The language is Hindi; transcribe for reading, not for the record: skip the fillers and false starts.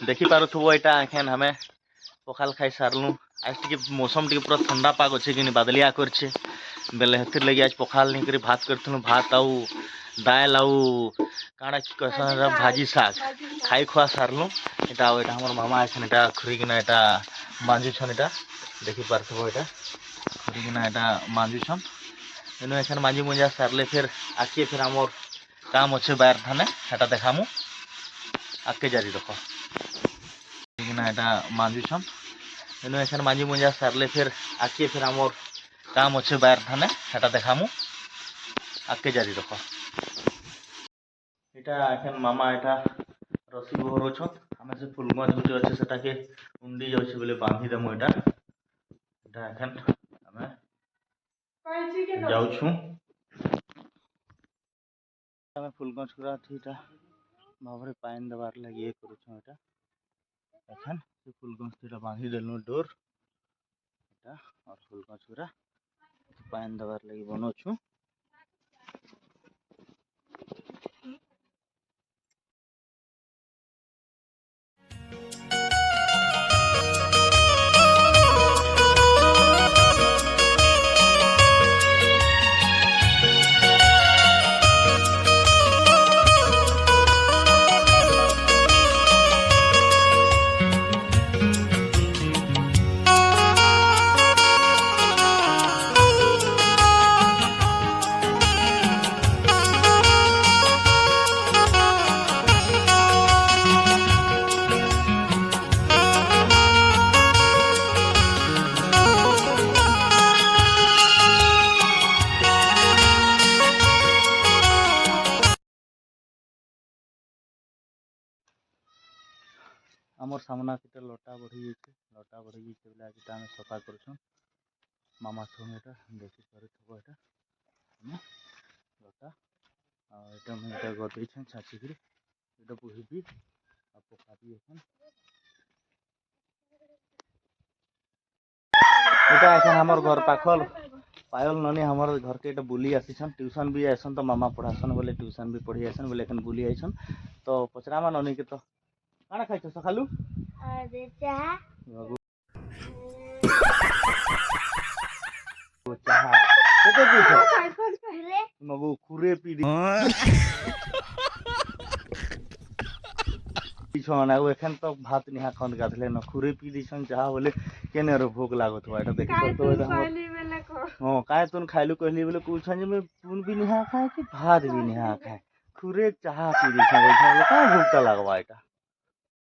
देखी पारुथबो एटा एखन हमें पखाल खाई सारलु। आज टिके मौसम टिके पूरा ठंडा पाग अच्छे कि बादलिया करछे बेले हेतिर लगी आज पखाल नहीं करी भात करथनु। भात आउ दाल आउ काଣା कहसन भाजी साग खाई खुआ सारलु। एटा आउ एटा हमर मामा एखन एटा खुरीकिना एटा मांजुछन। एटा देखी पारुथबो एटा खुरीकिना एटा मांजुछन। एनु एखन मांजी मुंजा सारले फिर आके फिर हमर काम अच्छे बाहर थाने एटा देखामु आके जारी रखो। खुरीकिना एटा मांजुछन। एनु एखन मांजी मुंजा सारले फिर आके फिर हमर काम अच्छे बाहर थाने एटा देखामु आके जारी रखो। एटा एखन मामा एटा रसी बहरोछन। आमे से फुल माछ गुटे अच्छे सेटाके उंडी जाउछे बोले बांधी देमु। एटा एटा एखन आमे जाउछु। आमे फुल माछ गुरा ठीटा भाबरे पाइन दबार लागि ए करूछु। एटा एखन फुल माछ ठीटा बांधी देलु डोर एटा और फुल माछ गुरा पाइन दबार लागि बनोछु। आमर सामना केटा लटा बढ़ी जाइछे बोले आज आमे सफा करछन। मामा संग एटा देखि पारुथबो एटा हम लटा आ एटा हम एटा गदैछन छाची करी एटा बुहिबी आ पकाबी। एखन एटा एखन हमर घर पाखल पायल ननी हमर घर के एटा बुली आसीछन। ट्यूशन भी आइसन तो मामा पढ़ासन बोले ट्यूशन भी पढ़ी आइसन बोले एखन बुली आइसन। तो पचरामा ननी के तो काना खाइछ सखालु अरे चाहा चाहा केते पीछो कौन पहले मगु खुरे पी दी पीछो ना एखन तो भात निहा खन गाथले न खुरे पी दिसन चाहा बोले केने रो भूख लागत हो। एटा देखि पड़तो एटा हां काय तुन खाइलु कहली बोले पूछन जे मैं तुन भी निहा खाए कि भात भी निहा खाए खुरे चाहा पी दिसन बोले का भूख लागबा। एटा